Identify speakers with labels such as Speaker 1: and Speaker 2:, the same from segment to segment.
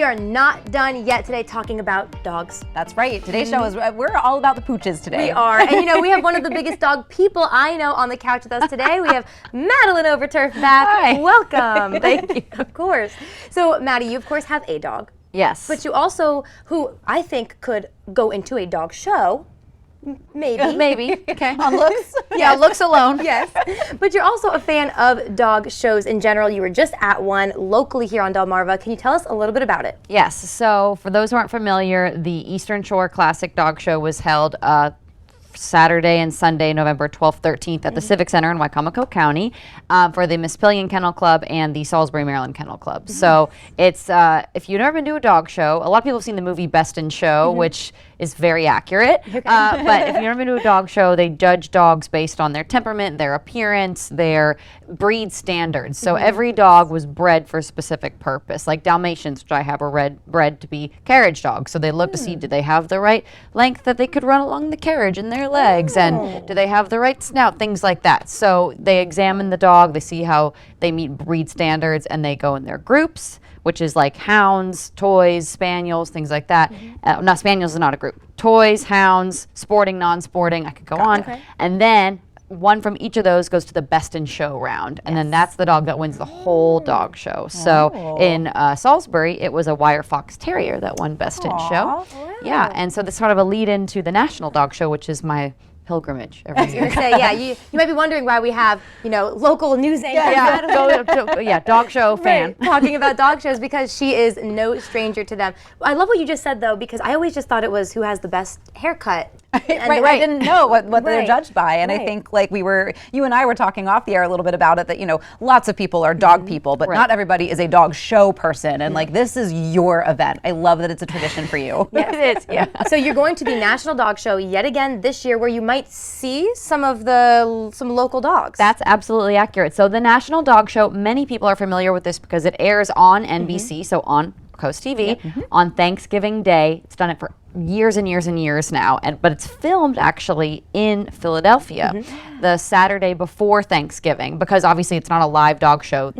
Speaker 1: we are not done yet today talking about dogs.
Speaker 2: That's right. Today's show is, we're all about the pooches today.
Speaker 1: We are. And you know, we have one of the biggest dog people I know on the couch with us today. We have Madeleine Overturf back.
Speaker 2: Hi.
Speaker 1: Welcome. Thank you. Of course. So, Maddie, you of course have a dog.
Speaker 2: Yes.
Speaker 1: But you also, who I think could go into a dog show. Maybe.
Speaker 2: Maybe. Okay. On looks. Yeah, looks alone.
Speaker 1: Yes. But you're also a fan of dog shows in general. You were just at one locally here on Delmarva. Can you tell us a little bit about it?
Speaker 2: Yes. So for those who aren't familiar, the Eastern Shore Classic Dog Show was held Saturday and Sunday, November 12th, 13th at the Civic Center in Wicomico County for the Mississippian Kennel Club and the Salisbury, Maryland Kennel Club. So it's, if you've never been to a dog show, a lot of people have seen the movie Best in Show, which is very accurate. But if you've never been to a dog show, they judge dogs based on their temperament, their appearance, their breed standards. So every dog was bred for a specific purpose. Like Dalmatians, which I have, are bred to be carriage dogs. So they look to see, do they have the right length that they could run along the carriage in their legs, and do they have the right snout, things like that. So they examine the dog, they see how they meet breed standards, and they go in their groups, which is like hounds, toys, spaniels, things like that. Not spaniels is not a group. Toys, hounds, sporting, non-sporting, I could go on. And then one from each of those goes to the Best in Show round, and then that's the dog that wins the whole dog show. So in Salisbury, it was a Wire Fox Terrier that won Best in Show. Yeah, and so that's sort of a lead into the National Dog Show, which is my pilgrimage every year.
Speaker 1: I was going to say, yeah, you might be wondering why we have, you know, local news anchors.
Speaker 2: Dog show fan.
Speaker 1: Talking about dog shows, because she is no stranger to them. I love what you just said, though, because I always just thought it was who has the best haircut.
Speaker 3: I didn't know what they're judged by, and I think like you and I were talking off the air a little bit about it, that, you know, lots of people are dog people, but not everybody is a dog show person, and like this is your event. I love that it's a tradition for you.
Speaker 1: Yes, it is. Yeah. So you're going to the National Dog Show yet again this year, where you might see some local dogs.
Speaker 2: That's absolutely accurate. So the National Dog Show, many people are familiar with this because it airs on NBC, so on Coast TV, on Thanksgiving Day. It's done it for years and years and years now, but it's filmed actually in Philadelphia the Saturday before Thanksgiving, because obviously it's not a live dog show,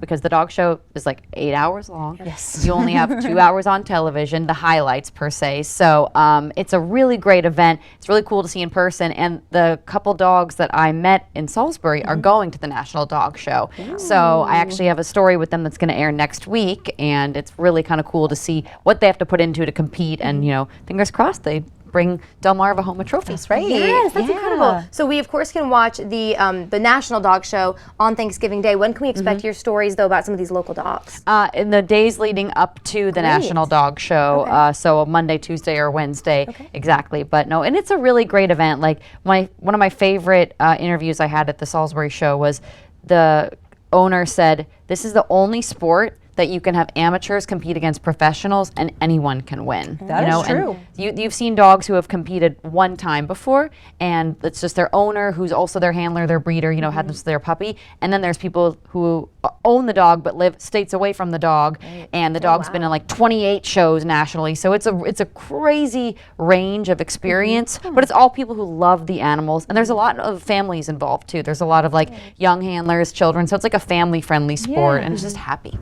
Speaker 2: because the dog show is like 8 hours long. Yes. You only have 2 hours on television, the highlights per se. So it's a really great event. It's really cool to see in person, and the couple dogs that I met in Salisbury are going to the National Dog Show. So I actually have a story with them that's going to air next week, and it's really kind of cool to see what they have to put into to compete, and you know, fingers crossed they bring Delmarva home a trophy.
Speaker 3: That's right.
Speaker 1: Yes, that's incredible. So we of course can watch the National Dog Show on Thanksgiving Day. When can we expect your stories though about some of these local dogs?
Speaker 2: In the days leading up to the National Dog Show, so Monday, Tuesday, or Wednesday, exactly. But no, and it's a really great event. Like one of my favorite interviews I had at the Salisbury show was the owner said, "This is the only sport that you can have amateurs compete against professionals and anyone can win."
Speaker 3: That is true.
Speaker 2: And you've seen dogs who have competed one time before, and it's just their owner who's also their handler, their breeder, you know, had them as their puppy. And then there's people who own the dog but live states away from the dog, and the dog's been in like 28 shows nationally. So it's a crazy range of experience, but it's all people who love the animals, and there's a lot of families involved too. There's a lot of like young handlers, children, so it's like a family-friendly sport, and it's just happy.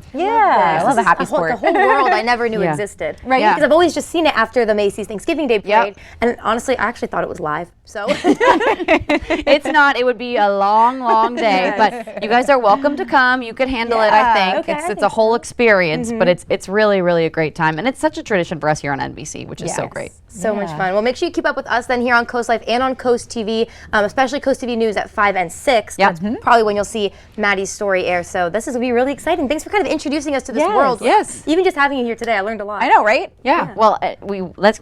Speaker 3: I love a happy sport.
Speaker 1: The whole world I never knew existed. Right. Because I've always just seen it after the Macy's Thanksgiving Day parade. And honestly, I actually thought it was live. So
Speaker 2: it's not. It would be a long, long day. But you guys are welcome to come. You could handle it, I think. It's a whole experience, but it's really, really a great time. And it's such a tradition for us here on NBC, which is so great.
Speaker 1: So much fun. Well, make sure you keep up with us then here on CoastLife and on Coast TV, especially Coast TV News at 5 and 6. That's probably when you'll see Maddie's story air. So this is going to be really exciting. Thanks for kind of introducing us to this world. Even just having you here today, I learned a lot.
Speaker 3: I know, right?
Speaker 2: Yeah. Well,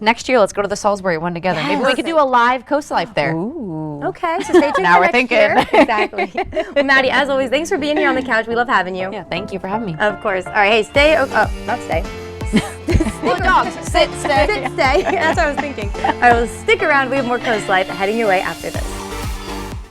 Speaker 2: next year let's go to the Salisbury one together. Maybe we could do a live CoastLife there.
Speaker 3: Ooh.
Speaker 1: Okay, so stay tuned.
Speaker 2: Now
Speaker 1: for
Speaker 2: we're
Speaker 1: next
Speaker 2: thinking.
Speaker 1: Year. Exactly. Well, Maddie, as always, thanks for being here on the couch. We love having you.
Speaker 2: Yeah, thank you for having me.
Speaker 1: Of course. All right, hey, stay. Not stay.
Speaker 2: Well, dogs, sit, stay.
Speaker 1: Sit, stay. That's what I was thinking. All right, well, stick around. We have more CoastLife heading your way after this.